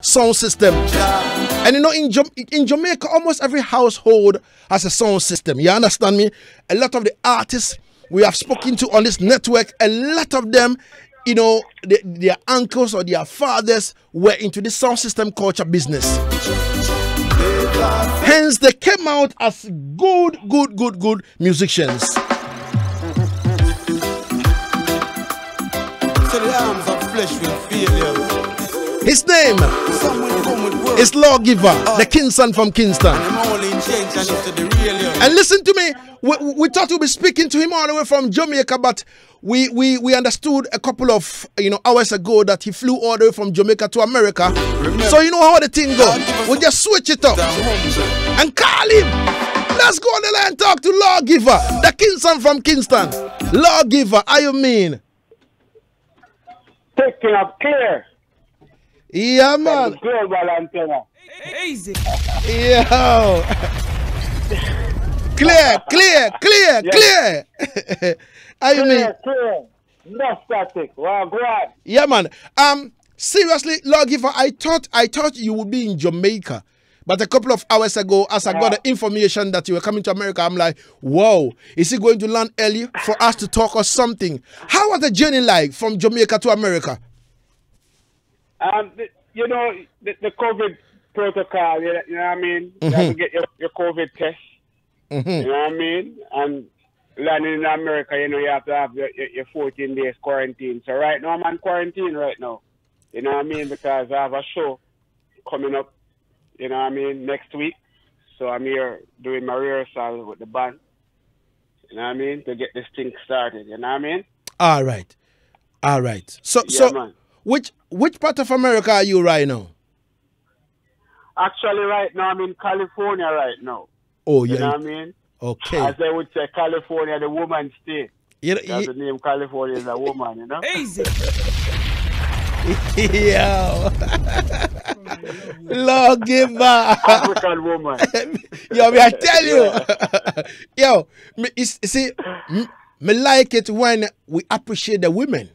sound system. And you know, in Jamaica, almost every household has a sound system. You understand me? A lot of the artists we have spoken to on this network, a lot of them, you know, their uncles or their fathers were into the sound system culture business. Hence, they came out as good musicians. So the arms of flesh will fail you. His name is Lawgiver, the KingSon from Kingston. And listen to me, we thought we'd be speaking to him all the way from Jamaica, but we understood a couple of hours ago that he flew all the way from Jamaica to America. So you know how the thing goes. We just switch it up and call him. Let's go on the line and talk to Lawgiver, the KingSon from Kingston. Lawgiver, how you mean? Picking up clear. Yeah, man. Easy. Yo. Clear. How you mean? Clear. No static. Well, go on. Yeah, man. Seriously, Lawgiver, I thought you would be in Jamaica. But a couple of hours ago, as I got the information that you were coming to America, I'm like, whoa, is he going to land early for us to talk or something? How was the journey like from Jamaica to America? You know, the COVID protocol, you know what I mean? You have to get your COVID test. You know what I mean? And landing in America, you know, you have to have your 14 days quarantine. So right now, I'm on quarantine right now. You know what I mean? Because I have a show coming up, you know what I mean, next week. So I'm here doing my rehearsal with the band. You know what I mean? To get this thing started. You know what I mean? All right. So, man. Which part of America are you right now? Actually, right now, I'm in California right now. Oh, yeah. You know what I mean? Okay. As they would say, California, the woman state. That's the name California is a woman, you know? Easy. Yo. Lawgiver. African woman. Yo, I tell you. Yo, see, me like it when we appreciate the women.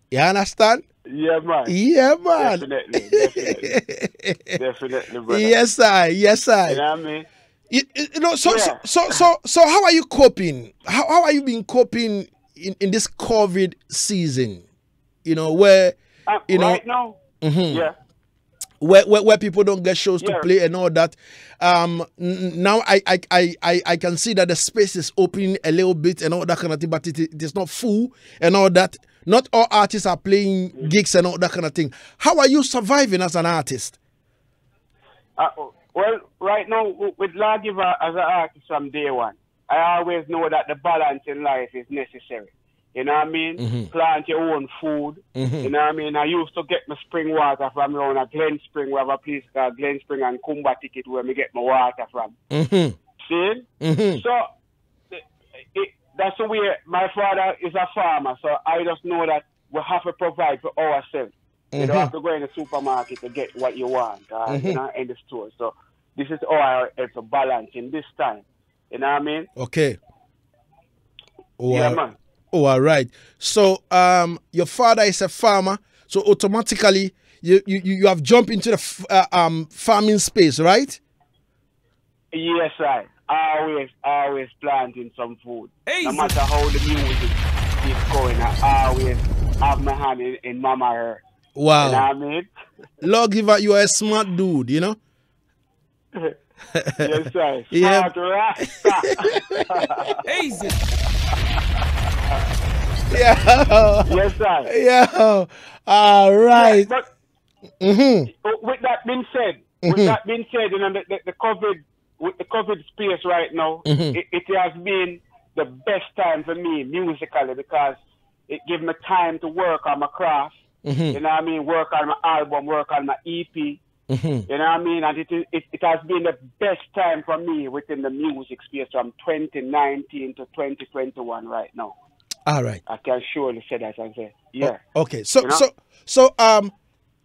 You understand? Yeah, man. Yeah, man. Definitely, brother. Yes, I. You know what I mean? So how are you coping? How are you been coping in this COVID season? You know, where right now, yeah. Where people don't get shows to play and all that. Now I can see that the space is opening a little bit and all that kind of thing, but it is not full and all that. Not all artists are playing gigs and all that kind of thing. How are you surviving as an artist? Well, right now, with Lawgiver as an artist from day one, I always know that the balance in life is necessary. You know what I mean? Plant your own food. You know what I mean? I used to get my spring water from around a Glen Spring. We have a place called Glen Spring and Kumba Ticket where me get my water from. See? So, that's the way. My father is a farmer, so I just know that we have to provide for ourselves. You don't have to go in the supermarket to get what you want, you know, in the store. So this is how I have to balance in this time. You know what I mean? Okay. Oh, yeah, man. Oh, all right. So your father is a farmer, so automatically you have jumped into the farming space, right? Yes, right. Always planting some food. Easy. No matter how the music is going, I always have my hand in mama hair. Wow. You know what I mean? Lawgiver, you are a smart dude, you know? Yes, sir. Yeah. Smart, Easy. Yeah. Yes, sir. Yeah. All right. Yeah, but with that being said, you know, the COVID, with the COVID space right now, it has been the best time for me musically because it gives me time to work on my craft. You know what I mean? Work on my album, work on my EP. You know what I mean? And it has been the best time for me within the music space from 2019 to 2021 right now. All right. I can surely say that and say, yeah. Okay. So, you know? so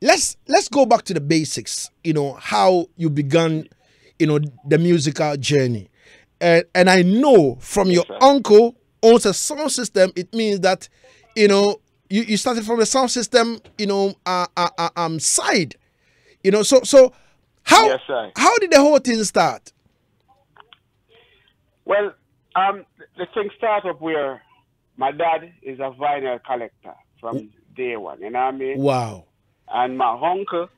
let's go back to the basics. You know how you began, you know, the musical journey, and I know from your uncle owns a sound system. It means that, you know, you started from the sound system, you know, side. You know, so how Yes, sir. how did the whole thing start? Well, the thing started up where my dad is a vinyl collector from day one, you know what I mean? Wow. And my uncle,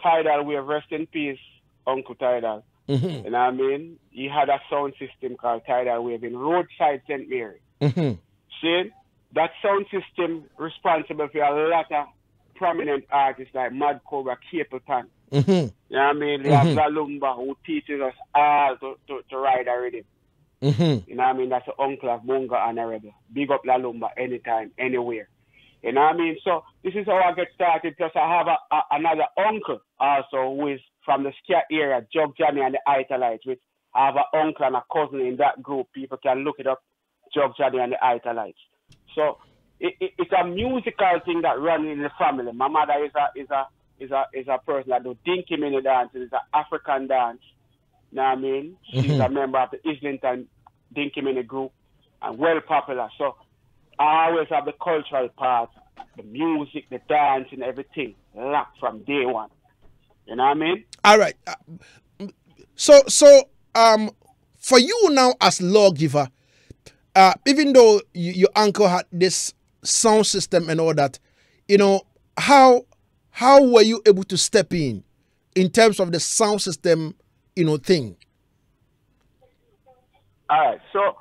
Tidal Wave, rest in peace, Uncle Tidal. Mm-hmm. You know what I mean? He had a sound system called Tidal Wave in Roadside St. Mary. Mm-hmm. See? That sound system responsible for a lot of prominent artists like Mad Cobra, Capleton. Mm-hmm. You know what I mean? We have Lalumba, who teaches us all to ride a rhythm. Mm-hmm. You know what I mean? That's the uncle of Bunga and a rebel. Big up Lalumba anytime, anywhere. You know what I mean? So this is how I get started. Plus I have another uncle also who is from the Scat area, Jug Johnny and the Italites, which I have an uncle and a cousin in that group. People can look it up, Jug Johnny and the Italites. So it's a musical thing that runs in the family. My mother is a person that do dinky mini dance. It's an African dance. You know what I mean? She's a member of the Islington Dinky Mini group and well popular. So I always have the cultural part, the music, the dance, and everything locked from day one. You know what I mean? All right. So for you now as Lawgiver, even though your uncle had this sound system and all that, you know, how were you able to step in terms of the sound system, you know, thing? All right. So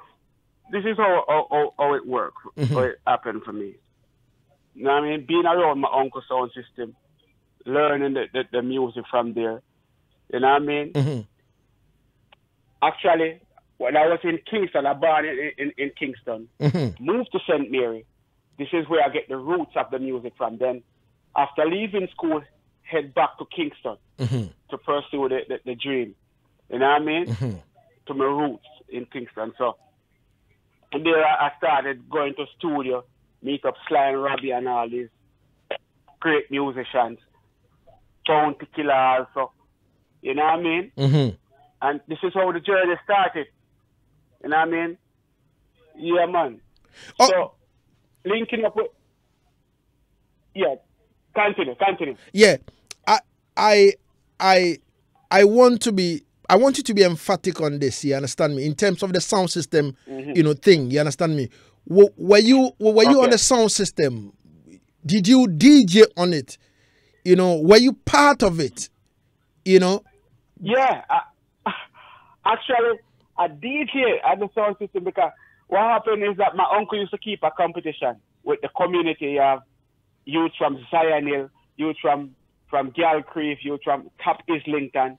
this is how it worked, how it happened for me. You know what I mean? Being around my uncle's sound system, learning the music from there. You know what I mean? Mm-hmm. Actually, when I was in Kingston, I born in Kingston, moved to St. Mary. This is where I get the roots of the music from. Then, after leaving school, head back to Kingston to pursue the dream. You know what I mean? To my roots in Kingston. So, and there I started going to studio, meet up Sly and Robbie and all these great musicians. Bounty Killer also. You know what I mean? And this is how the journey started. You know what I mean? Yeah, man. Oh. So, linking up with... Yeah, continue. Yeah, I want you to be emphatic on this. You understand me? In terms of the sound system, you know, thing. You understand me? Were you on the sound system? Did you DJ on it? You know, were you part of it? You know? Yeah, actually, I DJ at the sound system because what happened is that my uncle used to keep a competition with the community. You have youth from Zion Hill, youth from Gal Creek, youth from Top Islington.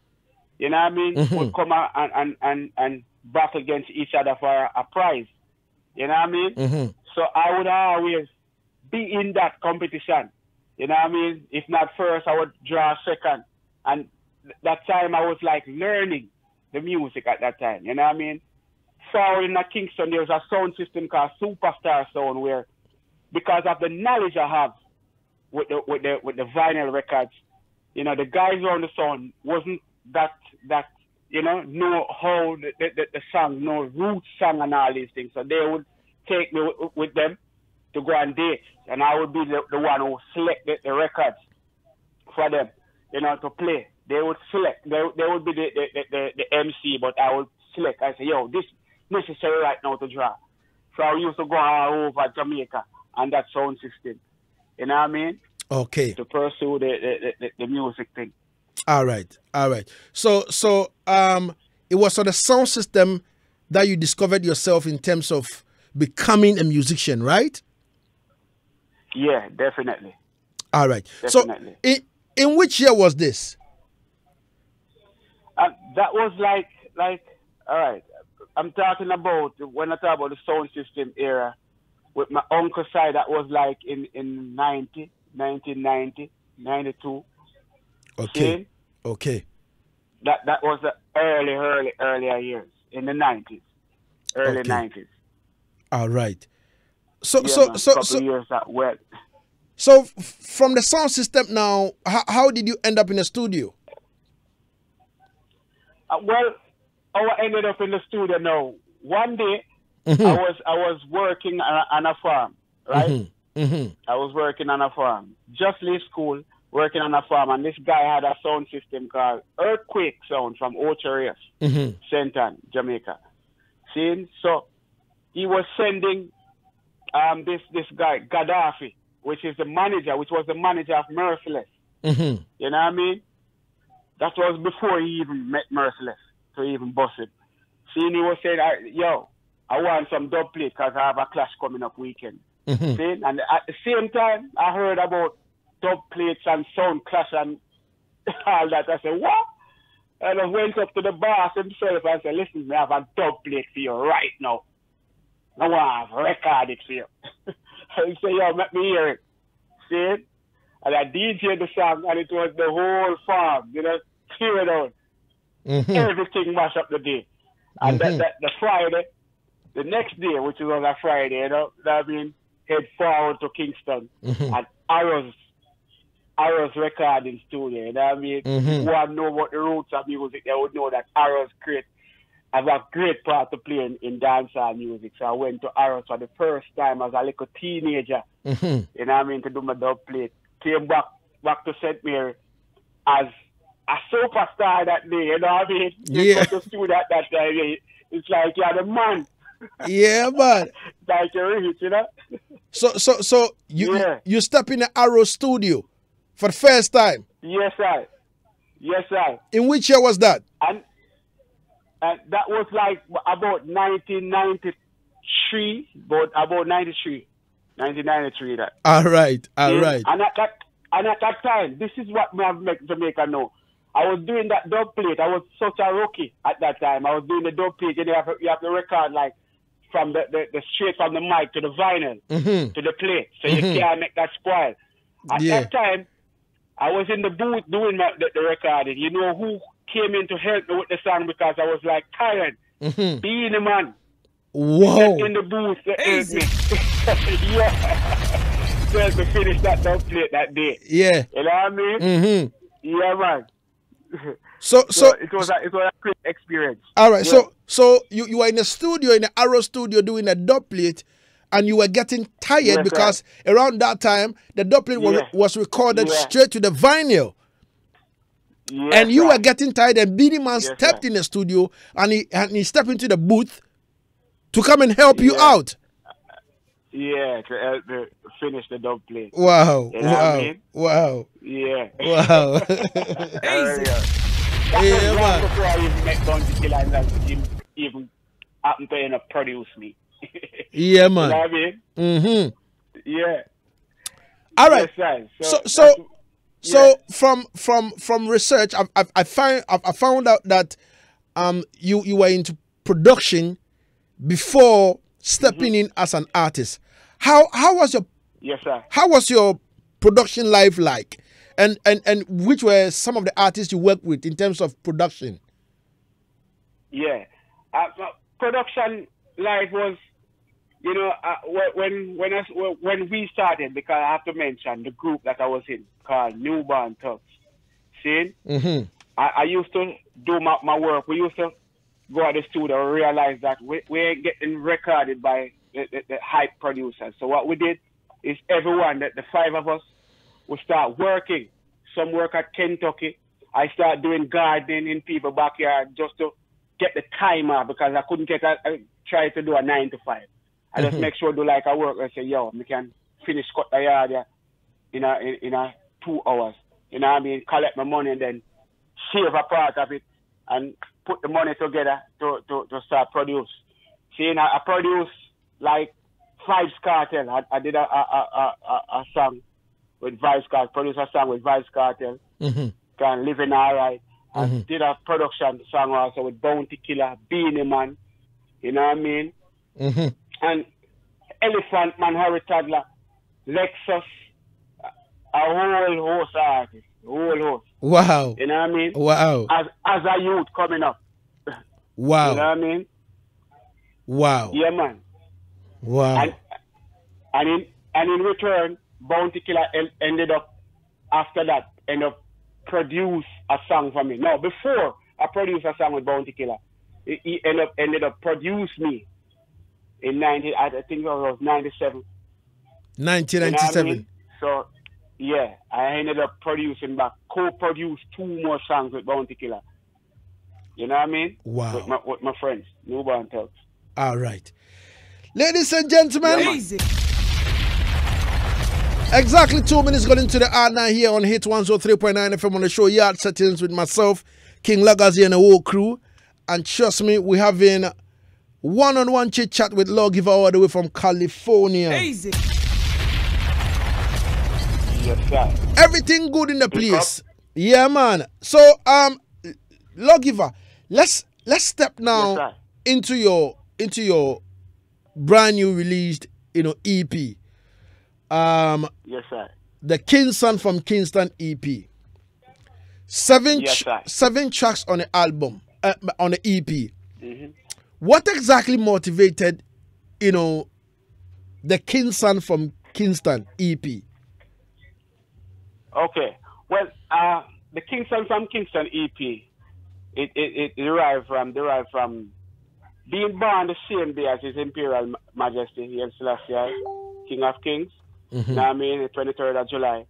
You know what I mean? Would come out and battle against each other for a prize. You know what I mean? So I would always be in that competition. You know what I mean? If not first, I would draw second. And that time I was like learning the music at that time. You know what I mean? So in Kingston, there was a sound system called Superstar Sound where, because of the knowledge I have with the vinyl records, you know, the guys on the sound wasn't that you know how the song, no root song and all these things. So they would take me with them to go on dates, and I would be the one who select the records for them, you know, to play. They would select. They would be the MC, but I would select. I say, yo, this necessary right now to draw. So I used to go all over Jamaica and that sound system. You know what I mean? Okay. To pursue the music thing. All right. So it was on the sound system that you discovered yourself in terms of becoming a musician, right? Yeah, definitely. All right. Definitely. So in which year was this? That was like all right. I'm talking about, when I talk about the sound system era, with my uncle's side, that was like in 1990, 92. Okay. See? Okay. That was the earlier years, in the 90s. Early 90s. All right. So Years that went. So from the sound system now, how did you end up in a studio? Well, I ended up in the studio now. One day, I was working on a farm, right? I was working on a farm. Just leave school, working on a farm, and this guy had a sound system called Earthquake Sound from Ocho St. Ann, Jamaica. See, so he was sending this guy Gaddafi, which was the manager of Merciless. You know what I mean? That was before he even met Merciless, so he even busted. See, he was saying, yo, I want some dub plate because I have a clash coming up weekend. See, and at the same time, I heard about dub plates and sound clash and all that. I said, what? And I went up to the boss himself and said, listen, I have a dub plate for you right now. I want to record it for you. He said, yo, let me hear it. See? And I DJ'd the song, and it was the whole farm, you know, clear it out. Everything mashed up the day. And the Friday, the next day, which was a Friday, you know, that mean head forward to Kingston and Arrow's recording studio. You know what I mean? Who want to know about the roots of music, they would know that Arrow's have a great part to play in dancehall music. So I went to Arrow for the first time as a little teenager. You know what I mean? To do my dub plate. Came back to St. Mary as a superstar that day. You know what I mean? Yeah. To do that time. It's like you're the man. Yeah, man. Like you're rich, you know? So you step in the Arrow studio for the first time? Yes, sir. Yes, sir. In which year was that? And that was like about 1993, about 1993, that. All right. And at that time, this is what me have make Jamaica know. I was doing that dub plate. I was such a rookie at that time. I was doing the dub plate, and you have to record like from the straight from the mic to the vinyl to the plate, so you can't make that spoil. At that time, I was in the booth doing the recording. You know who came in to help me with the song because I was like tired, being a man. Whoa! In the booth, to help me. To help me finish that dub plate that day. Yeah. You know what I mean? Yeah, man. So it was a great experience. All right. Yeah. So you were in the studio, in the Arrow studio, doing a dub plate, and you were getting tired because around that time the dub plate was recorded straight to the vinyl. Yes, and you were getting tired, and Beanie Man stepped in the studio, and he stepped into the booth to come and help you out. Yeah, to help me finish the dub plate. Wow! You know what I mean? Wow! Yeah. Wow! That was long before I even met Bounty Killer and that even happened to produce me. Yeah, man. You know what I mean? Yeah. All right. Yes, So from research, I found out that you were into production before stepping in as an artist. How was your How was your production life like? And which were some of the artists you worked with in terms of production? Yeah, production life was, you know, when we started, because I have to mention the group that I was in called Newborn Thugs. See, I used to do my work. We used to go at the studio and realize that we ain't getting recorded by the hype producers. So what we did is everyone, the five of us, we start working. Some work at Kentucky. I start doing gardening in people's backyard just to get the time out because I couldn't I try to do a 9 to 5. I just make sure do like I work. I say, yo, we can finish cut the yard in a 2 hours. You know what I mean? Collect my money and then save a part of it and put the money together to start produce. See, I produced like Vybz Kartel. I did a song with Vybz Kartel, produced a song with Vybz Kartel, can Living Alright. I did a production song also with Bounty Killer, Beanie Man, you know what I mean? And Elephant Man, Harry Toddler, Lexus, a whole host of artists, whole host. Wow. You know what I mean? Wow. As a youth coming up. Wow. You know what I mean? Wow. Yeah, man. Wow. And in return, Bounty Killer ended up produce a song for me. No, before I produced a song with Bounty Killer, he ended up produce me in I think it was 97. 1997. You know what I mean? So Yeah, I ended up producing back, co-produced 2 more songs with Bounty Killer. You know what I mean? Wow. With my friends, Newborn Thugs. All right. Ladies and gentlemen, Yeah, exactly 2 minutes got into the R9 here on Hit 103.9 FM on the show Yard Settings with myself, King Lagazee, and the whole crew. And trust me, we're having one-on-one chit-chat with Lawgiver all the way from California. Easy. Yes, sir. Everything good in the place. Yeah, man. So, Lawgiver, let's step now into your brand new released, EP. Yes, sir. The KingSon from Kingston EP. Seven tracks on the album, on the EP. Mm-hmm. What exactly motivated, the KingSon from Kingston EP? Okay. Well, the KingSon from Kingston EP, it derived from being born the same day as His Imperial Majesty, Haile Selassie, King of Kings. Mm-hmm. You know what I mean? The 23rd of July.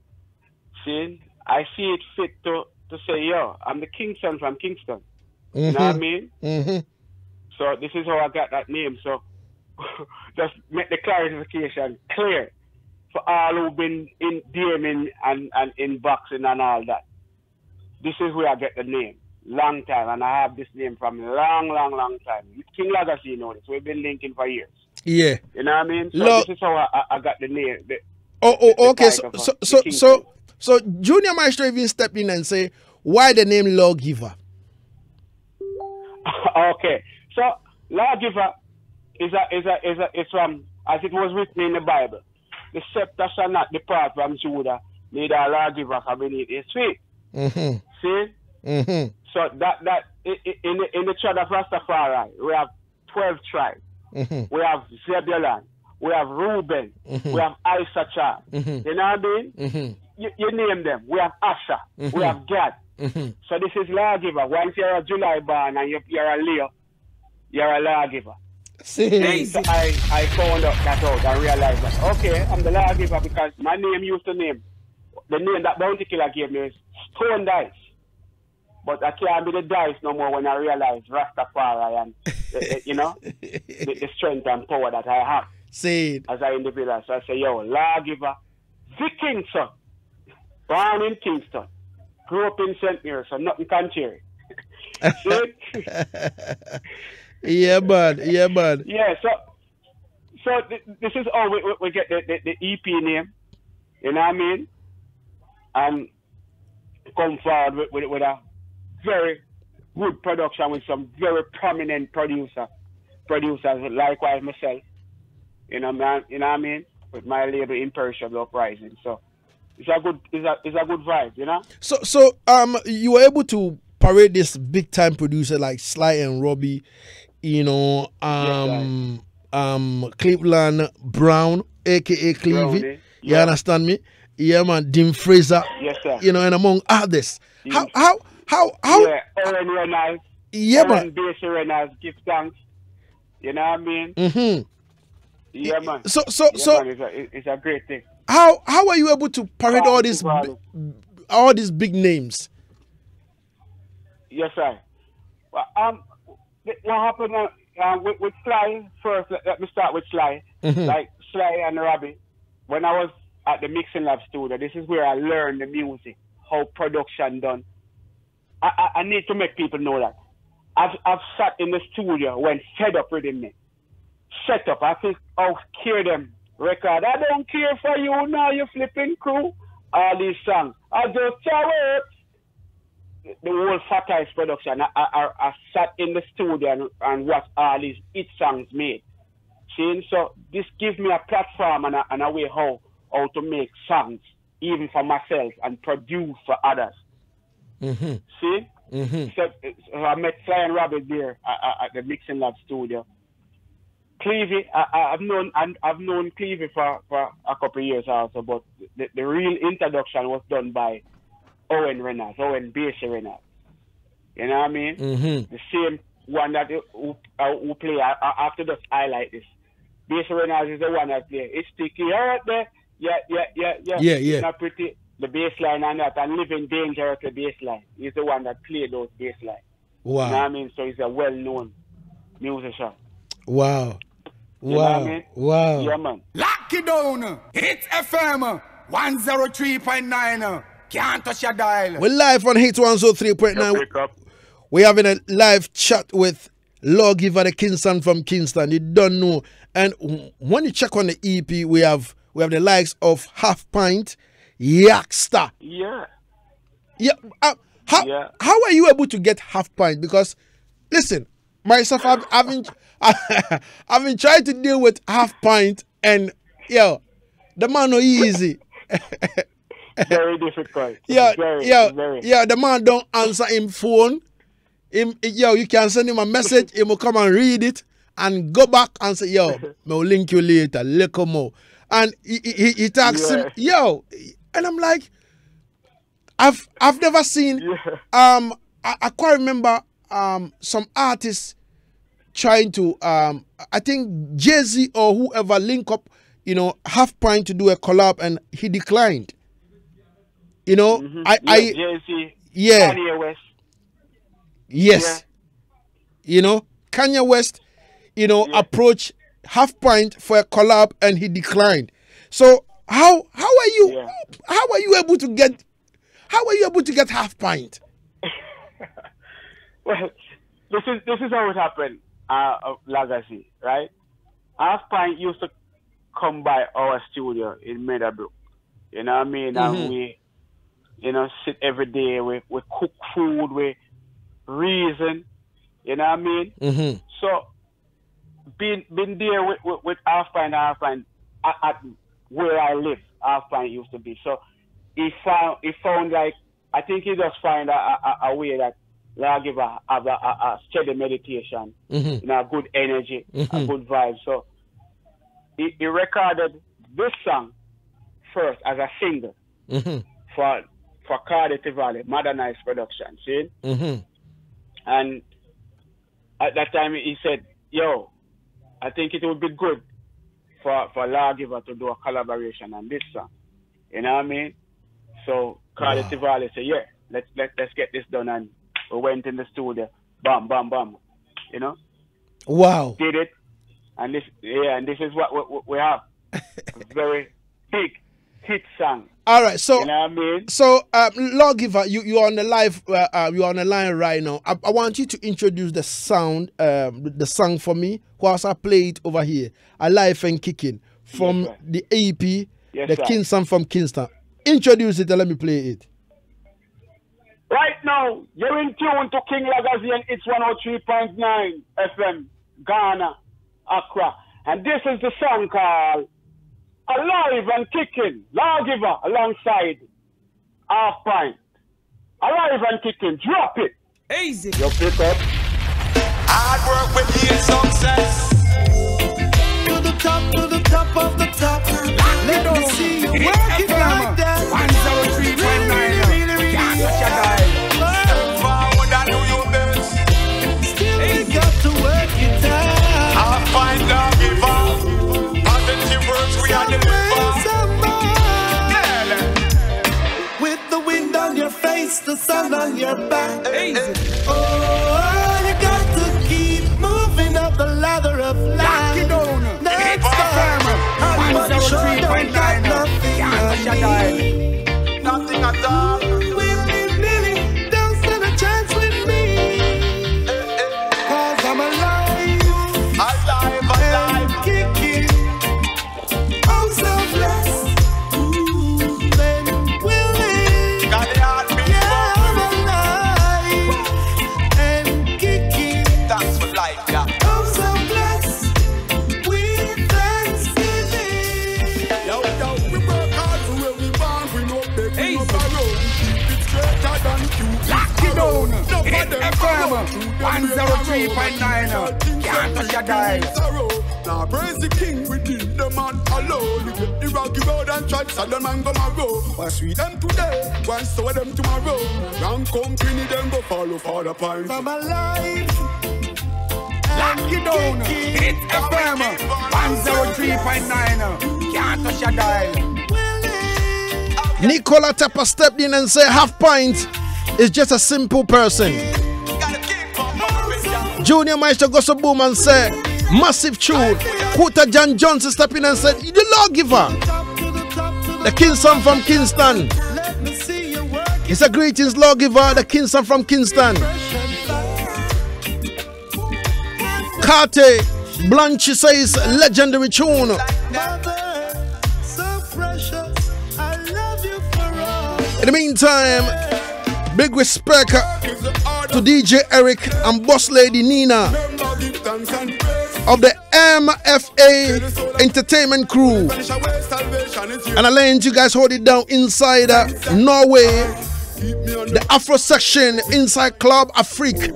See, I see it fit to say, yo, I'm the KingSon from Kingston. Mm-hmm. You know what I mean? Mm-hmm. So this is how I got that name. So just make the clarification clear for all who've been in DMing and in boxing and all that. This is where I get the name. Long time. And I have this name from long time. King Lagazee knows this. We've been linking for years. Yeah. You know what I mean? So this is how I got the name. Okay. So Junior Maestro even stepped in and say, why the name Lawgiver? Okay. So Lawgiver is from, as it was written in the Bible, the scepter shall not depart from Judah, neither a lawgiver from beneath his feet. Mm-hmm. See? Mm-hmm. So that in the tribe of Rastafari, we have 12 tribes. Mm-hmm. We have Zebulun, we have Reuben, mm-hmm. we have Issachar. Mm-hmm. You know what I mean? Mm-hmm. You name them. We have Asher, mm-hmm. we have Gad. Mm-hmm. So this is lawgiver. Once you're a July born and you're a Leo, you're a lawgiver. See? So I found out that out and realized that, okay, I'm the lawgiver because my name used to name. The name that Bounty Killer gave me is Stone Dice. But I can't be the dice no more when I realize Rastafari and, the strength and power that I have. See? As an individual. So I say, yo, Lawgiver The KingSon. Born in Kingston. Grew up in St. Mary, so nothing contrary. Yeah, bud. Yeah, bud. Yeah, so this is how we get the EP name. You know what I mean? And come forward with a very good production with some very prominent producers, likewise myself. You know what I mean? With my label Imperishable Uprising. So it's a good vibe, you know? So you were able to parade this big time producer like Sly and Robbie, Cleveland Brown, aka Clevie. You understand me? Yeah, man, Dim Fraser. Yes, sir. And among others. Yes. How? Yeah, Owen Reynolds. Yeah, man. Owen Basie Reynolds, give thanks. You know what I mean? Mm-hmm. Yeah, man. So, man, it's a great thing. How are you able to parade all these big names? Yes, sir. Well, what happened with Sly first? Let me start with Sly. Mm-hmm. Like Sly and Robbie. When I was at the Mixing Lab studio, this is where I learned the music, how production done. I need to make people know that. I've sat in the studio when fed up with me. Set up. I think I'll hear them record. I don't care for you now, you flipping crew. All these songs. I just shout it. The whole Fat Ice production. I sat in the studio and watched all these hit songs made. See? So this gives me a platform and a way how to make songs, even for myself, and produce for others. Mm-hmm. See? Mm-hmm. So I met Sly and Robbie there at the Mixing Lab studio. Clevie, I've known Clevie for a couple of years also, but the real introduction was done by Owen Basie Reynolds. You know what I mean? Mm-hmm. The same one that who play after this. I like this. Basie Reynolds is the one that play. It's sticky out there. Yeah. Yeah. It's not pretty. the bass line and that, and Living Dangerously bass line. He's the one that played those bass lines. Wow. You know what I mean? So he's a well-known musician. Wow. You know what I mean? Wow. Yeah, man. Lock it down. Hits FM 103.9. Can't touch your dial. We're live on Hits 103.9. Pick up. We're having a live chat with Lawgiver The KingSon from Kingston. You don't know. And when you check on the EP, we have the likes of Half Pint, Yaksta. Yeah. Yeah. How are you able to get Half Pint? Because listen, myself, I've been trying to deal with Half Pint, and yo, the man no easy. Very difficult. Yeah, Very. the man don't answer him phone. You can send him a message, he will come and read it and go back and say, yo, I'll link you later, little more. And he talks him, yo, and I'm like, I've never seen I quite remember some artists trying to I think Jay-Z or whoever link up, Half Pint to do a collab, and he declined. Jay-Z, yeah. Kanye West. Yes. Kanye West, approached Half Pint for a collab and he declined. So how are you able to get Half Pint? Well, this is how it happened, Lagazee, right? Half Pint used to come by our studio in Meadowbrook. You know what I mean? And we, sit every day, we cook food, we reason, you know what I mean? So been there with Half Pint at where I live, Half Pint used to be. So he found like, I think he just find a way that Lawgiver have a steady meditation, a good energy, a good vibe. So he recorded this song first as a single for Cardiff Valley, modernized production, see? And at that time he said, yo, I think it would be good for Lawgiver to do a collaboration on this song. You know what I mean? So Cardiff Valley said, yeah, let's get this done, and we went in the studio, bam, bam, bam. Wow. Did it. And this is what we have. A very big hit song. All right, so you know what I mean? So Lawgiver, you're on the live, you're on the line right now. I want you to introduce the sound, the song for me, whilst I play it over here. Alive and Kicking from the EP, The KingSon from Kingston. Introduce it and let me play it. Right now, you're in tune to King Lagazee, and it's 103.9 FM, Ghana, Accra. And this is the song called Alive and Kicking, Lawgiver alongside Half Pint. Alive and Kicking, drop it. Easy. You pick up. Hard work with yield success. To the top of the top. Let me see you work it like that. 103.9. Can't touch your dial. Forward and do your best. Still we got to work it out. Half Pint Lawgiver. Positive words we are delivering. With the wind on your face, the sun on your back. Easy. Oh, you got to keep moving up the ladder of life. Lock it down. Next time, 103.9. Can't touch your dial. Nothing at all. Willy-nilly, don't stand a chance with me. Cause I'm alive. Alive. And kicking. I'm so blessed. Then willing. Got the heart beat. Yeah, I'm alive. And kicking. That's what life, yeah. I'm so blessed. With thanksgiving. Yo, we work hard for where we born. We know big, we know borrow. Keep it straighter than you. Lock it down. Hit FM 103.9. Can't touch your dial. Now praise the king within the man alone. You get the rocky road and try to them and go marrow. What's sweet them today, one sow them tomorrow. Round company them go follow for the pint. I'm alive. Lock it down. Hit FM 103.9. Can't touch your dial. Nicola Tepper stepped in and said half pint is just a simple person. Junior Maestro Gosso Boom and said massive tune. Kuta John Johnson stepped in and said the Lawgiver the KingSon from Kingston. He said greetings Lawgiver the KingSon from Kingston. Kate Blanche says legendary tune. In the meantime, big respect to DJ Eric and Boss Lady Nina of the MFA Entertainment Crew. And I let you guys hold it down inside Norway, the Afro section inside Club Afrique.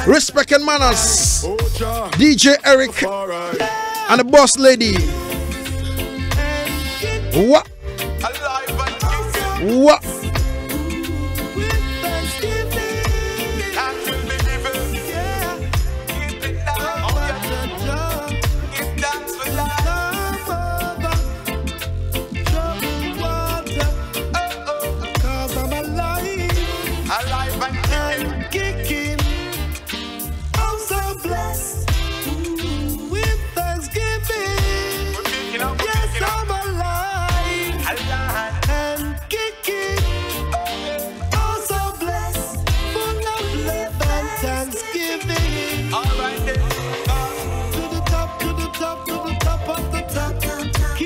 Respect and manners. DJ Eric and the Boss Lady. What? What?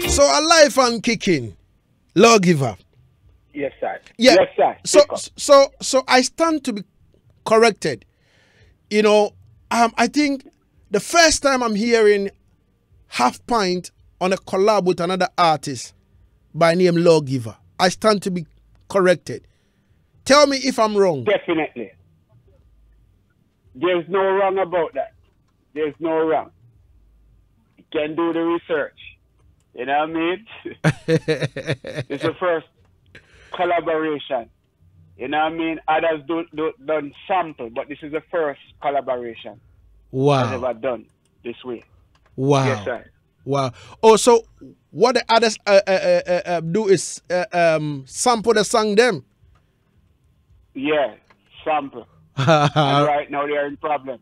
So alive and kicking, Lawgiver. Yes, sir. Yeah. Yes, sir. So I stand to be corrected. You know, I think the first time I'm hearing Half Pint on a collab with another artist by name Lawgiver. I stand to be corrected. Tell me if I'm wrong. Definitely. There's no wrong about that. There's no wrong. You can do the research. You know what I mean? It's the first collaboration. You know what I mean? Others done sample, but this is the first collaboration. Wow. I've ever done this way. Wow. Yes, sir. Wow. Oh, so what the others do is sample the song them? Yeah, sample. And right now they are in problem.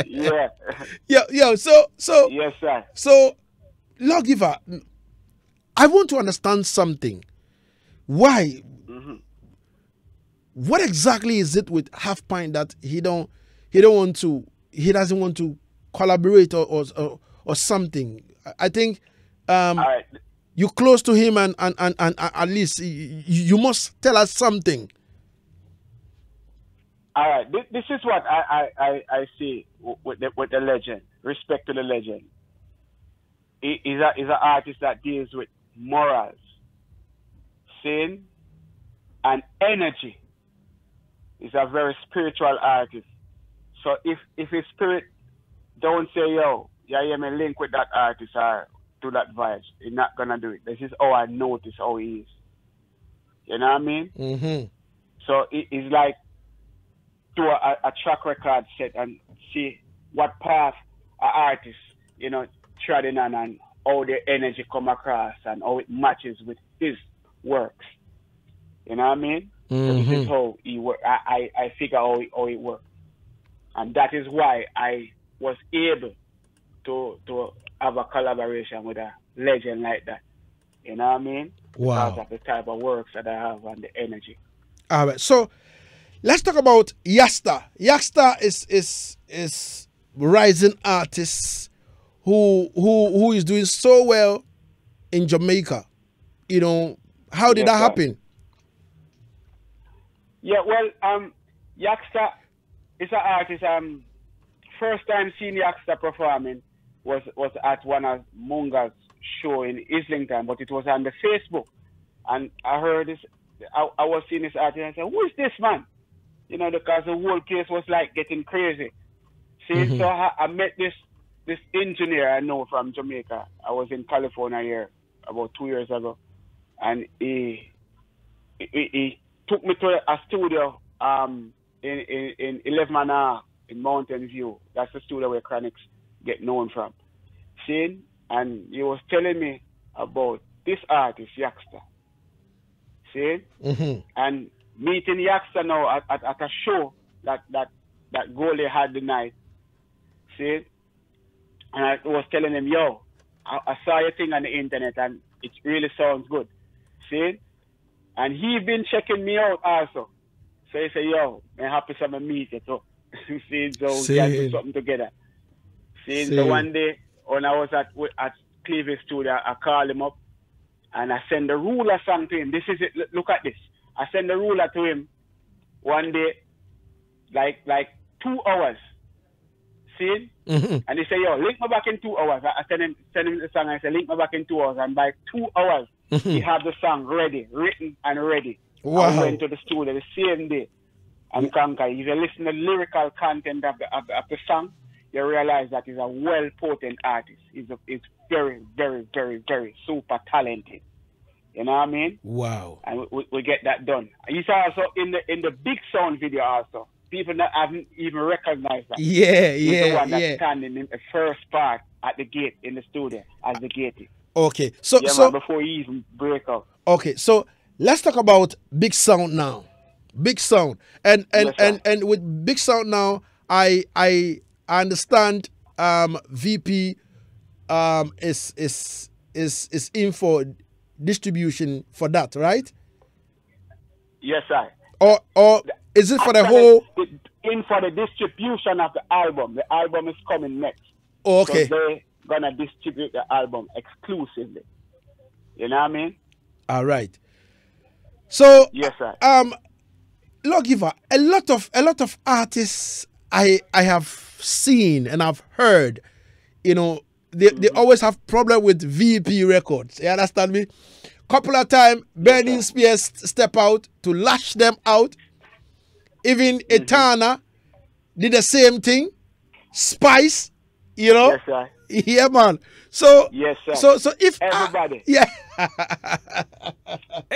Yeah. Yo, so yes, sir. So Lawgiver, I want to understand something. Why? What exactly is it with Half Pint that he doesn't want to collaborate or something? I think right. you're close to him and at least you must tell us something. All right, this is what I see with the legend. Respect to the legend. He's an artist that deals with morals, sin, and energy. He's a very spiritual artist. So if his spirit don't say, yo, yeah, me link with that artist or do that vibes, he's not gonna do it. This is how I notice how he is. You know what I mean? Mm-hmm. So it's like do a track record set and see what path an artist, treading on and how the energy come across and how it matches with his works. You know what I mean? Mm-hmm. So this is how he work. I figure how it works. And that is why I was able to have a collaboration with a legend like that. You know what I mean? Wow. Because of the type of works that I have and the energy. All right. So let's talk about Yasta. Yasta is rising artist who is doing so well in Jamaica. How did that happen? Yeah, well, Yaxter is an artist. First time seeing Yaxter performing was at one of Munga's show in Islington, but it was on the Facebook. And I heard this, I was seeing this artist and I said, who is this man? Because the whole place was like getting crazy. See, so I met this engineer I know from Jamaica. I was in California here about 2 years ago. And he took me to a studio in 11 in Mountain View. That's the studio where Chronics get known from. See? And he was telling me about this artist, Yaxter. See? And meeting Yaxter now at a show that Goalie had the night. See? And I was telling him, yo, I saw your thing on the internet and it really sounds good. See? And he been checking me out also. So he said, yo, I'm happy to meet you too. See? So we can do something together. See? So one day when I was at Cleveland studio, I called him up and I send the ruler song to him. This is it. Look at this. I send the ruler to him one day, like 2 hours. See? And he said, yo, link me back in 2 hours. I send him the song. I said, link me back in 2 hours. And by 2 hours, he had the song ready, written and ready. Wow. I went to the studio the same day and conquer. If you listen to the lyrical content of the song, you realize that he's a well-potent artist. He's very, very, very, very super talented. You know what I mean? Wow. And we get that done. He's also in the Big Sound video also. People that haven't even recognized that. Yeah, He's the one that's standing in the first part at the gate in the studio as the gate. Okay. So man, before he even break up. Okay, so let's talk about Big Sound now. Big Sound. And with Big Sound now, I understand VP is in for distribution for that, right? Yes, sir. Or is it for the whole? In for the distribution of the album. The album is coming next. Oh, okay. So they're gonna distribute the album exclusively. You know what I mean? All right. So yes, sir. Lawgiver, a lot of artists I have seen and I've heard, you know, they always have problem with VP records. You understand me? Couple of times, Burning Spears step out to lash them out. Even Etana did the same thing. Spice, you know. Yes, sir. Yeah, man. So yes, sir. So if everybody, yeah,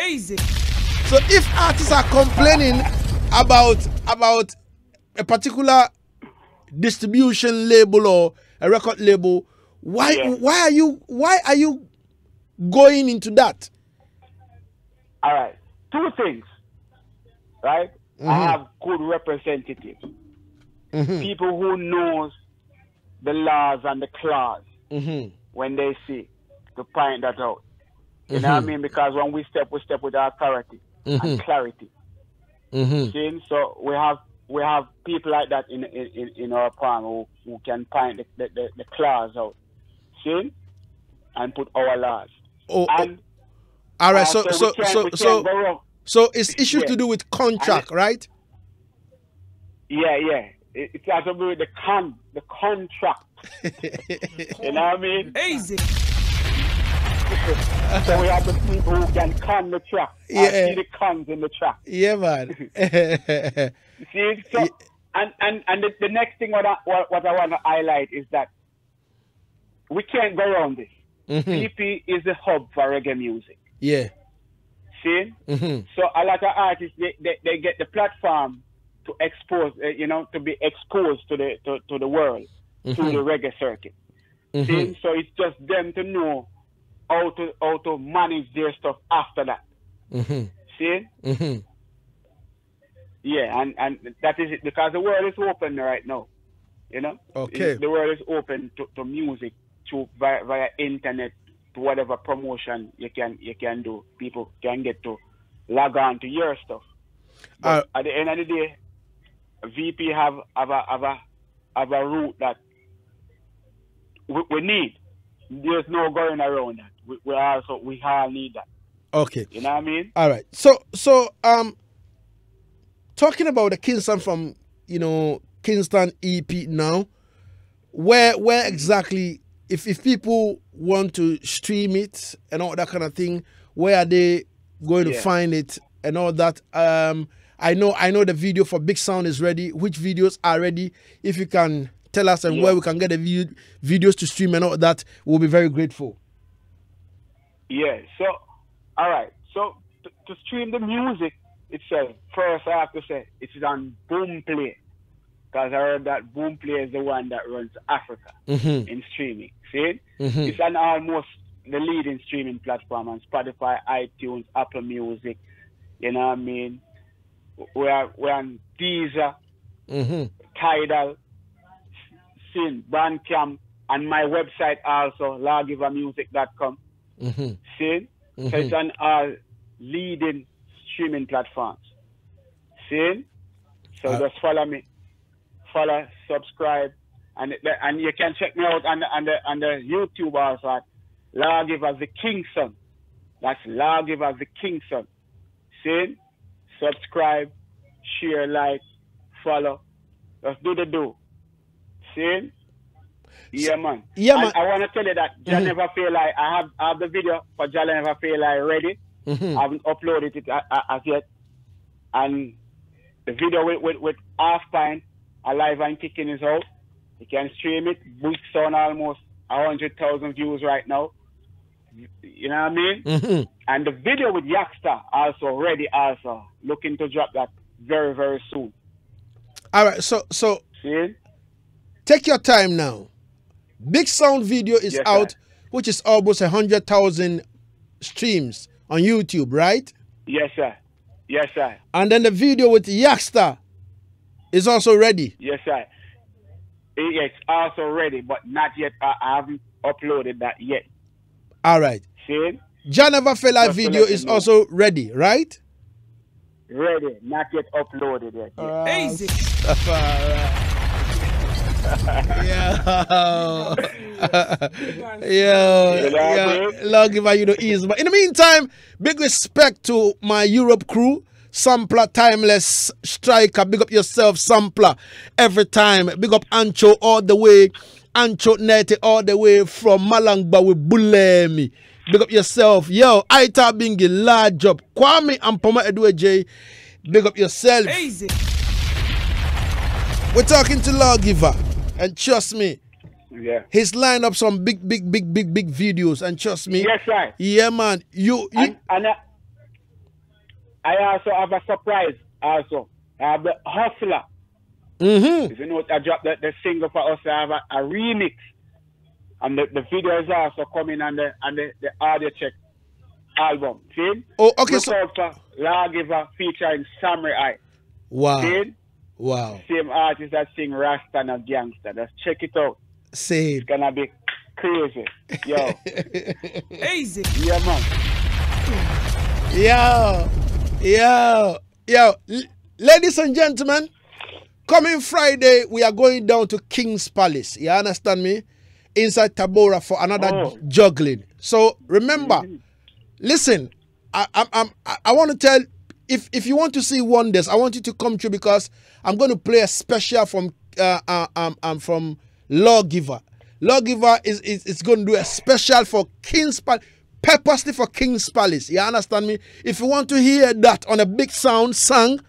easy. So if artists are complaining about a particular distribution label or a record label, why are you going into that? All right, 2 things, right? I have good representatives, people who knows the laws and the clause when they see to point that out. You know what I mean? Because when we step with authority and clarity. See? So we have people like that in our palm who can point the clause out. See? And put our laws. All right. So it's issues to do with contract, right? Yeah. It has to do with the contract. You know what I mean? Easy. So we have the people who can con the track. See the cons in the track. Yeah, man. See, so and the next thing what I want to highlight is that we can't go around this. PP is the hub for reggae music. Yeah. See? So a lot of artists they get the platform to expose, to be exposed to the world through the reggae circuit. See? So it's just them to know how to manage their stuff after that. See? Yeah, and that is it, because the world is open right now. You know? Okay. The world is open to music via internet, to whatever promotion you can do. People can get to log on to your stuff. But at the end of the day, VP have a route that we need. There's no going around that. We all need that. Okay. You know what I mean? All right. So talking about the Kingston from Kingston EP now, where exactly, if people want to stream it and all that kind of thing, where are they going to find it and all that? I know the video for Big Sound is ready. Which videos are ready? If you can tell us and where we can get the videos to stream and all that, we'll be very grateful. Yeah. So, all right. So to stream the music itself, first I have to say it is on Boomplay, because I heard that Boomplay is the one that runs Africa in streaming. See, it's on almost the leading streaming platform on Spotify, iTunes, Apple Music. You know what I mean? We're on Deezer, Tidal, Sin, Bandcamp, and my website also, lawgivermusic.com. See? So it's on all leading streaming platforms. See? So just follow me. Follow, subscribe, and you can check me out on the YouTube also at Lawgiver The KingSon. That's Lawgiver The KingSon. See? Subscribe, share, like, follow. Let's do the do. See? Yeah, man. Yeah, man. I want to tell you that Jah Never Feel Like, I have the video for Jah Never Feel Like ready. I haven't uploaded it as yet. And the video with Half Pint, Alive and Kicking is out. You can stream it. Books on almost 100,000 views right now. You know what I mean? And the video with Yaksta also ready also. Looking to drop that very, very soon. All right, so See? take your time now. Big Sound video is out, which is almost 100,000 streams on YouTube, right? Yes, sir. Yes, sir. And then the video with Yaksta is also ready. Yes, sir. It's also ready, but not yet. I haven't uploaded that yet. All right. See? Jah Never Feel Like video is also ready, right? Ready, not yet uploaded yet. Easy. Yo, Lawgiver, you know, easy. But in the meantime, big respect to my Europe crew. Sampler, Timeless, Striker, big up yourself, Sampler, every time. Big up Ancho all the way, Ancho Nete all the way from Malangba with Bulemi. Big up yourself. Yo, Aita Bingi, large up. Kwame and Poma Edwe J, big up yourself. Easy. We're talking to Lawgiver, and trust me, he's lined up some big videos, and trust me. Yes, sir. Yeah, man. And I also have a surprise. Also, I have the Hustler. You know, I dropped the single for us. I have a remix, and the video is also coming on the audio check album. See? Oh, okay. Look out for Lawgiver featuring Samurai. Wow. See? Wow. Same artist that sing Rasta and Gangster. Just check it out. Say It's gonna be crazy. Yo. Easy. Yeah, man. Yo. Ladies and gentlemen, coming Friday, we are going down to King's Palace. You understand me? Inside Tabora for another juggling. So remember, listen, I want to tell, if you want to see wonders, I want you to come through, because I'm going to play a special from Lawgiver. Lawgiver is going to do a special for King's Palace, purposely for King's Palace. You understand me? If you want to hear that on a big sound song,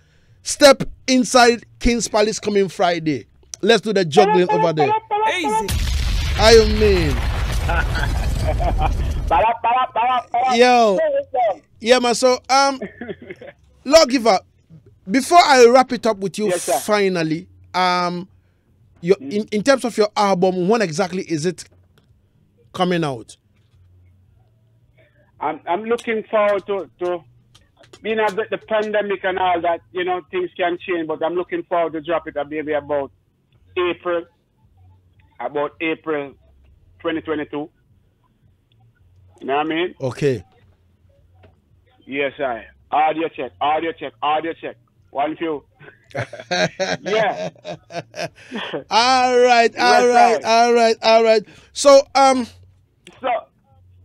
step inside King's Palace coming Friday. Let's do the juggling over there. Easy. I mean. Yo. Yeah, man. So, Lawgiver, before I wrap it up with you, finally, in terms of your album, when exactly is it coming out? I'm looking forward to being the pandemic and all that. You know, things can change, but I'm looking forward to drop it maybe about April 2022. You know what I mean? Okay. Yes, I. Audio check. 1 2. Yeah. All right. So,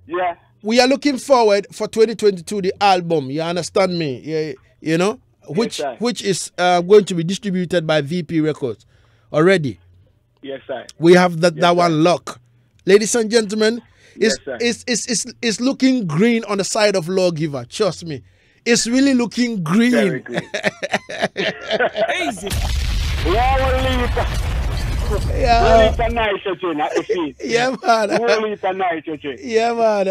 yeah. We are looking forward for 2022, the album. You understand me? Yeah, you know, which is going to be distributed by VP Records already. Yes, sir. We have that one lock. Ladies and gentlemen, it's looking green on the side of Lawgiver. Trust me. It's really looking green. Very green. Easy. Yeah, nitrogen. Yeah, man. Nitrogen. Yeah, man.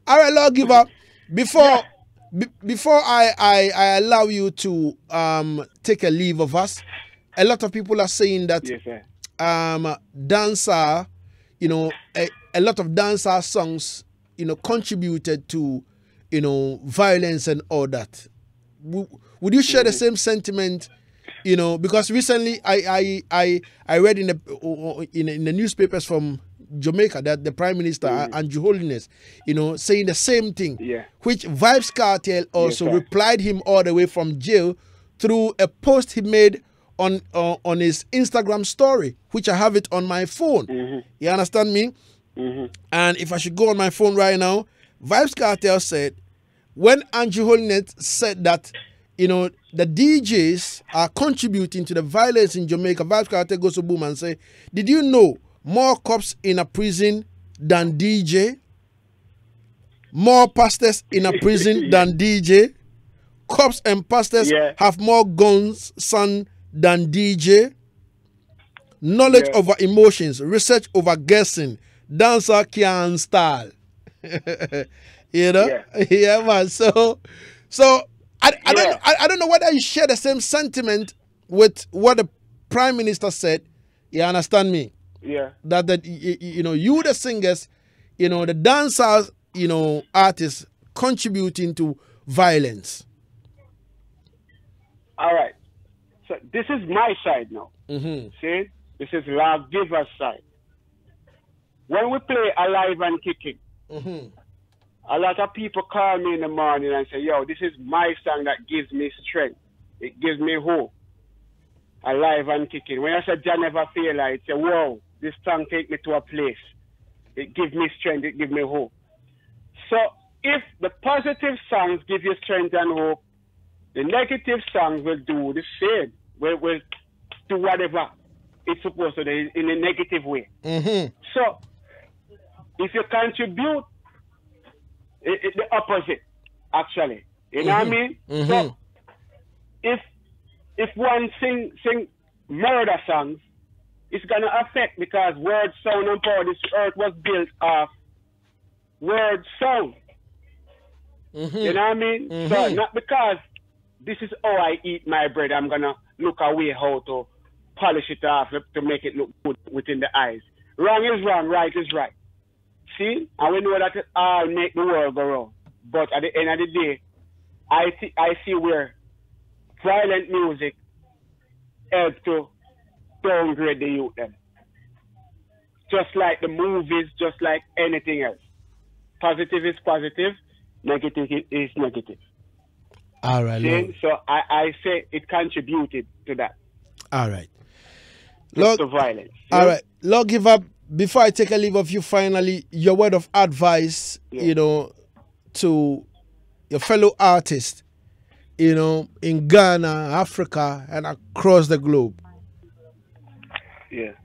All right, Lawgiver. Before I allow you to take a leave of us, a lot of people are saying that dancer, you know, a lot of dancer songs contributed to, violence and all that. Would you share the same sentiment? Because recently I read in the newspapers from Jamaica that the Prime Minister Andrew Holiness, saying the same thing, which Vybz Kartel also replied him all the way from jail through a post he made on his Instagram story, which I have it on my phone. You understand me? And if I should go on my phone right now, Vybz Kartel said, when Andrew Holiness said that, the DJs are contributing to the violence in Jamaica, Vybz Kartel goes to boom and say, did you know more cops in a prison than DJ? More pastors in a prison than DJ? Cops and pastors have more guns, son, than DJ? Knowledge over emotions, research over guessing, dancer can style. Yeah, man. So I don't know whether you share the same sentiment with what the Prime Minister said. You understand me? Yeah. That you the singers, the dancers, artists contributing to violence. All right. So this is my side now. See? This is Lawgiver's side. When we play Alive and Kicking, a lot of people call me in the morning and say, yo, this is my song that gives me strength. It gives me hope. Alive and Kicking. When I say Jah never fail, I say, whoa, this song take me to a place. It gives me strength. It gives me hope. So if the positive songs give you strength and hope, the negative songs will do the same. Will do whatever it's supposed to do in a negative way. So if you contribute, it's the opposite, actually. You know what I mean? So if one sing murder songs, it's gonna affect because word, sound, and power. This earth was built off word, sound. You know what I mean? So not because this is how I eat my bread, I'm gonna look away how to polish it off to make it look good within the eyes. Wrong is wrong, right is right. See? And we know that it all make the world go round. But at the end of the day, I see where violent music helps to downgrade the youth then. Just like the movies, just like anything else. Positive is positive, negative is negative. All right. See? So I say it contributed to that. All right. To violence. All right. Lawgiver, before I take a leave of you, finally, your word of advice, to your fellow artists, in Ghana, Africa, and across the globe. Yes,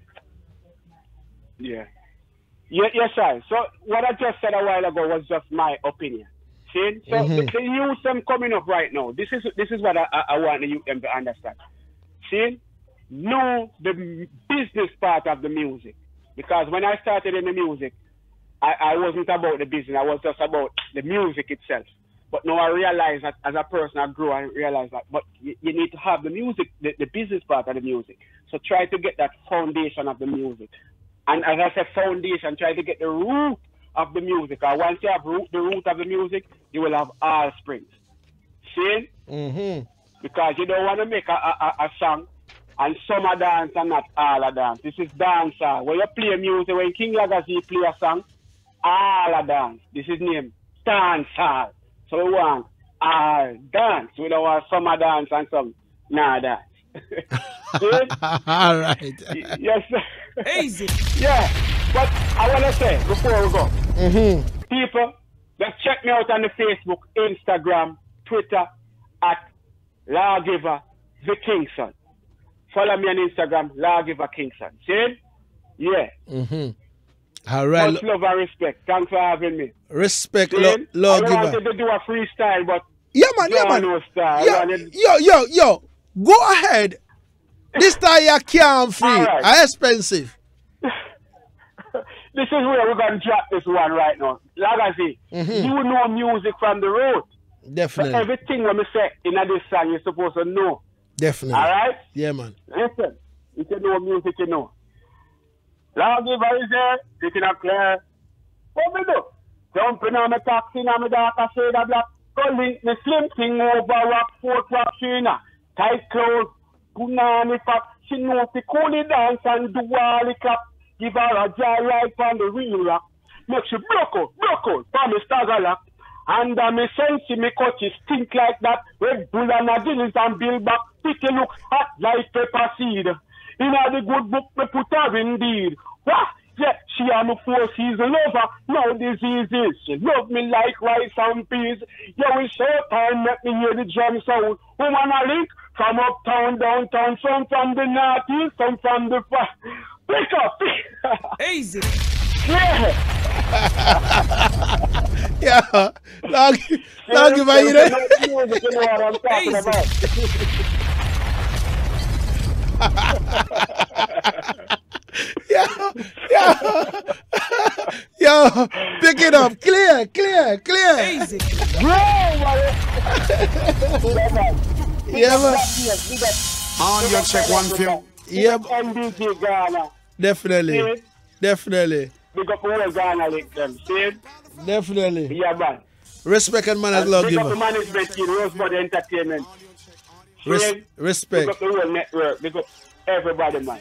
sir. So what I just said a while ago was just my opinion. See? So the youth them coming up right now, this is what I want the youth them to understand. See? Know the business part of the music. Because when I started in the music, I wasn't about the business. I was just about the music itself. But now I realize that as a person, I grow, I realize that. But you need to have the music, the business part of the music. So try to get that foundation of the music. And as I said, foundation, try to get the root of the music. And once you have the root of the music, you will have all springs. See? Because you don't want to make a song and some are dance and not all are dance. This is dancer. When you play music, when King Lagazee play a song, all are dance. This is named dancehall. So we want all dance. We don't want some are dance and some nah dance. All right. Yes, sir. Easy. Yeah. But I want to say, before we go, people, just check me out on the Facebook, Instagram, Twitter, at Lawgiver The KingSon. Follow me on Instagram, Lawgiver KingSon. See? Yeah. All right. Much love and respect. Thanks for having me. Respect, Lawgiver. I wanted to do a freestyle, but yeah, man. No style. Yo. Go ahead. This time you can't free. Right. Are expensive. This is where we're going to drop this one right now. Lagazee, you know music from the road. Definitely. So everything when we say in this song, you're supposed to know. Definitely. All right? Yeah, man. Listen, if you know music, you know. Lawgiver is there, picking up clear. What we do? Jumping on my taxi, now my daughter shade a black. Go link me slim thing over rock, Fort Rock, Sheena. Tight clothes, punani fat. She know to cool it dance and do all the clap. Give her a jar right on the real rock. Make she broke out, for me stagger lock. And me sense me coaches stink like that. Red Bull and a Guinness and Bill back. Pretty look hot like pepper seed. In the good book me put her indeed. What? Yeah, she am a 4 season lover. No diseases. She love me like rice and peas. Yeah, we short time let me hear the drum sound. Woman a link from uptown, downtown, some from the northeast, some from the far. Pick up. Easy. Yeah. Yeah. Lawgiver, you there? You know what I'm talking about. Yo, pick it up. Clear. Easy. Yeah, man. On your check one film. Yeah, NBG Ghana. definitely. Big up all Ghana like them. See? Definitely. Yeah, man. Respect and manners, Big up the Lawgiver. management team, Rosebud Entertainment. Big Respect. up the whole network. Big up everybody, man.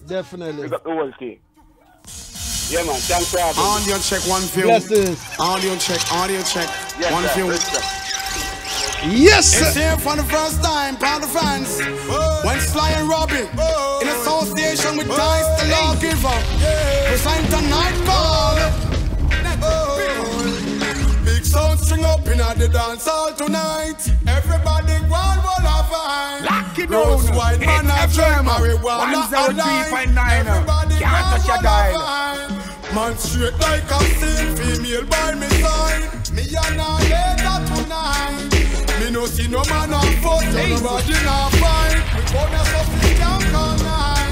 Definitely. Big up the whole team. Yeah, man. Thanks for having me. On your check one film. Blessings. Audio check. Yes, One sir. film. Respect. Yes, It's sir. here for the first time, proud of fans. When Sly and Robbie, in association with Dice the Lawgiver, present a night ball. Big sound string up in the dance hall tonight. Everybody one will have a Lock it Rose down. white man It's and FM. marijuana 103.9. Everybody Can't touch your dial. Man straight like a sin, female by me side. Me and her later tonight. Me no see no man on foot, nobody not fight. We gonna suffer down all night.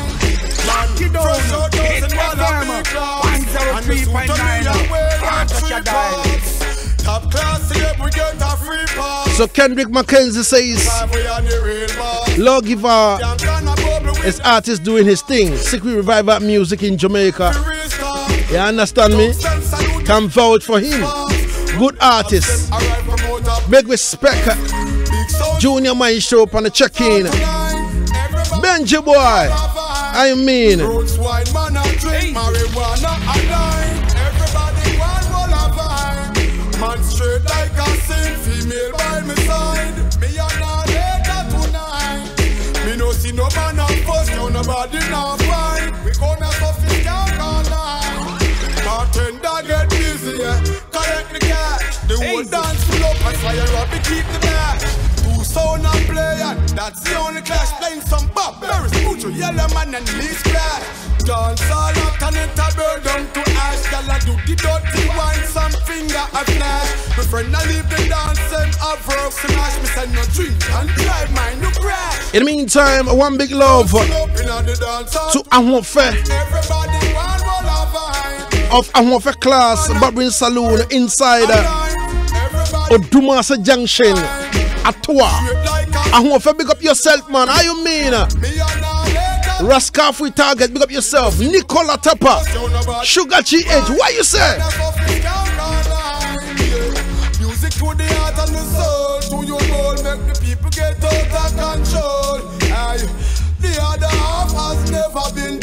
Lock it down. Fresh out those It's and one of FM. big class. And the suit on me 103.9. and wear Can't touch three your dial. parts. Top class, yep, we get a free pass. So Kendrick McKenzie says We are the real boss. Lawgiver Young can a bubble with is artist doing his thing. Sick we revive that music in Jamaica. the real star. You understand me? Salute Can vouch for him. Good artist. Alright, promoter. Big respect. Big sound Junior Man show up on the check-in. tonight. Everybody Benji boy. I mean. Roots wine, man, I drink marijuana and line. Everybody one will have vibe. Man straight like a sin, female by my side. Me and her later tonight. Me no see no man on first, no nobody not fight. We gonna suffer down all night. Bartender get busy, yeah. Collect the cash. The whole dance full up and fire up to keep the back. Two sound and play, and that's the only clash. Playing some Bob Berry, Spoocho, Yellow Man and Lee Splash. Dance all up and it a burn down to ash. Girl I do the dirty wine, some finger a flash. My friend I leave the dance and have rope smash. Me send no drink and drive mine no crash. In the meantime, one big love Pull up in the dance hall. to Ahonfe Everybody one will have vibe. of Ahonfe Class Barbering Saloon inside Everybody Odumasa Junction. Atwa. Ahonfe, big up yourself, man. How you mean? me and her later. Rascafui Target, big up yourself. Nicola Tapa. Sugar GH, what you say? Music to the heart and the soul, to your goal, make the people get out of control. Aye. The other half has never been